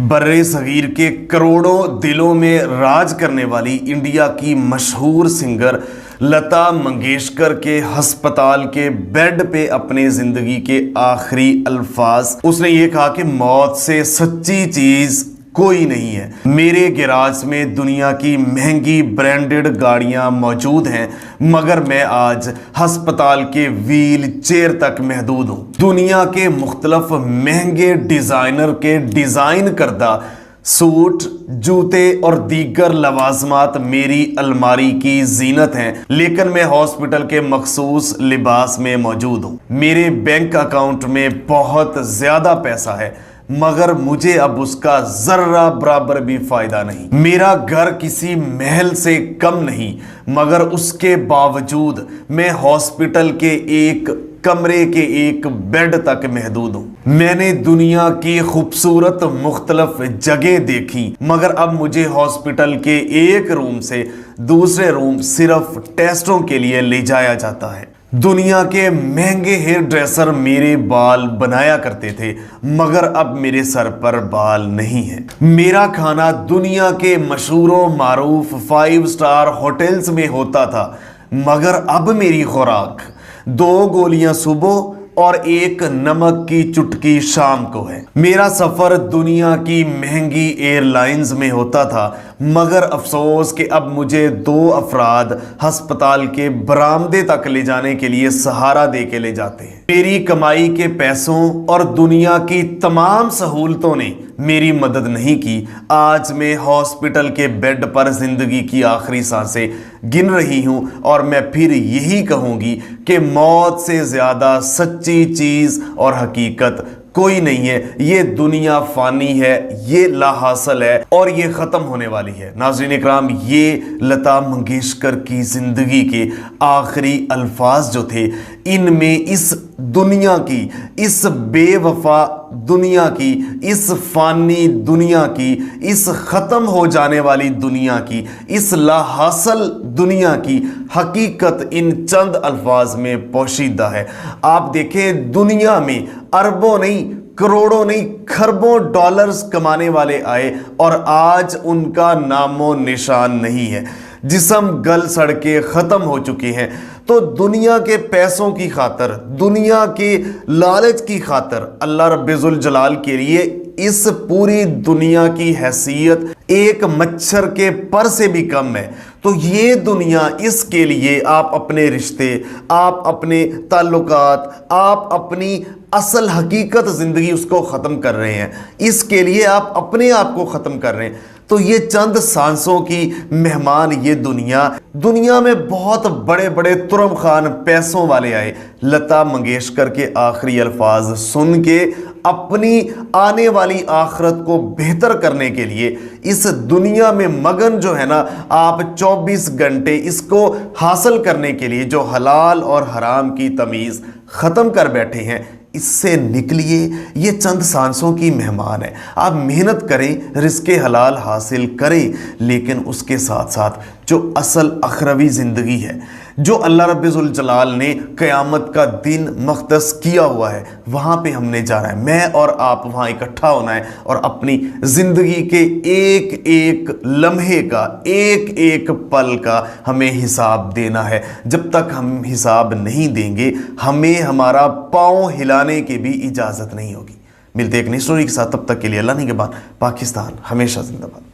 برے صغیر کے کروڑوں دلوں میں راج کرنے والی انڈیا کی مشہور سنگر لتا منگیشکر کے ہسپتال کے بیڈ پہ اپنے زندگی کے آخری الفاظ اس نے یہ کہا کہ موت سے سچی چیز کوئی نہیں ہے۔ میرے گیراج میں دنیا کی مہنگی برانڈڈ گاڑیاں موجود ہیں مگر میں آج ہسپتال کے ویل چیئر تک محدود ہوں۔ دنیا کے مختلف مہنگے ڈیزائنر کے ڈیزائن کردہ سوٹ، جوتے اور دیگر لوازمات میری الماری کی زینت ہیں، لیکن میں ہاسپٹل کے مخصوص لباس میں موجود ہوں۔ میرے بینک اکاؤنٹ میں بہت زیادہ پیسہ ہے مگر مجھے اب اس کا ذرہ برابر بھی فائدہ نہیں۔ میرا گھر کسی محل سے کم نہیں مگر اس کے باوجود میں ہاسپٹل کے ایک کمرے کے ایک بیڈ تک محدود ہوں۔ میں نے دنیا کی خوبصورت مختلف جگہ دیکھی مگر اب مجھے ہاسپٹل کے ایک روم سے دوسرے روم صرف ٹیسٹوں کے لیے لے جایا جاتا ہے۔ دنیا کے مہنگے ہیئر ڈریسر میرے بال بنایا کرتے تھے مگر اب میرے سر پر بال نہیں ہے۔ میرا کھانا دنیا کے مشہور و معروف 5 اسٹار ہوٹلز میں ہوتا تھا مگر اب میری خوراک 2 گولیاں صبح اور 1 نمک کی چٹکی شام کو ہے۔ میرا سفر دنیا کی مہنگی ایئر لائنز میں ہوتا تھا مگر افسوس کہ اب مجھے 2 افراد ہسپتال کے برآمدے تک لے جانے کے لیے سہارا دے کے لے جاتے ہیں۔ میری کمائی کے پیسوں اور دنیا کی تمام سہولتوں نے میری مدد نہیں کی۔ آج میں ہاسپٹل کے بیڈ پر زندگی کی آخری سانسیں گن رہی ہوں اور میں پھر یہی کہوں گی کہ موت سے زیادہ سچی چیز اور حقیقت کوئی نہیں ہے۔ یہ دنیا فانی ہے، یہ لا حاصل ہے اور یہ ختم ہونے والی ہے۔ ناظرین اکرام، یہ لتا منگیشکر کی زندگی کے آخری الفاظ جو تھے، ان میں اس دنیا کی، اس بے وفا دنیا کی، اس فانی دنیا کی، اس ختم ہو جانے والی دنیا کی، اس لا حاصل دنیا کی حقیقت ان چند الفاظ میں پوشیدہ ہے۔ آپ دیکھیں، دنیا میں اربوں نہیں، کروڑوں نہیں، کھربوں ڈالرز کمانے والے آئے اور آج ان کا نام و نشان نہیں ہے۔ جسم گل سڑ کے ختم ہو چکے ہیں۔ تو دنیا کے پیسوں کی خاطر، دنیا کے لالچ کی خاطر اللہ رب ذوالجلال کے لیے اس پوری دنیا کی حیثیت ایک مچھر کے پر سے بھی کم ہے۔ تو یہ دنیا، اس کے لیے آپ اپنے رشتے، آپ اپنے تعلقات، آپ اپنی اصل حقیقت زندگی اس کو ختم کر رہے ہیں۔ اس کے لیے آپ اپنے آپ کو ختم کر رہے ہیں۔ تو یہ چند سانسوں کی مہمان یہ دنیا میں بہت بڑے بڑے ترم خان پیسوں والے آئے۔ لتا منگیشکر کے آخری الفاظ سن کے اپنی آنے والی آخرت کو بہتر کرنے کے لیے اس دنیا میں مگن جو ہے نا، آپ 24 گھنٹے اس کو حاصل کرنے کے لیے جو حلال اور حرام کی تمیز ختم کر بیٹھے ہیں، اس سے نکلیے۔ یہ چند سانسوں کی مہمان ہے۔ آپ محنت کریں، رزق حلال حاصل کریں، لیکن اس کے ساتھ ساتھ جو اصل اخروی زندگی ہے، جو اللہ رب ذوالجلال نے قیامت کا دن مختص کیا ہوا ہے، وہاں پہ ہم نے جانا ہے۔ میں اور آپ وہاں اکٹھا ہونا ہے اور اپنی زندگی کے ایک ایک لمحے کا، ایک ایک پل کا ہمیں حساب دینا ہے۔ جب تک ہم حساب نہیں دیں گے، ہمیں ہمارا پاؤں ہلانے کی بھی اجازت نہیں ہوگی۔ ملتے ایک نئی سٹوری کے ساتھ، تب تک کے لیے اللہ نگہبان۔ پاکستان ہمیشہ زندہ باد۔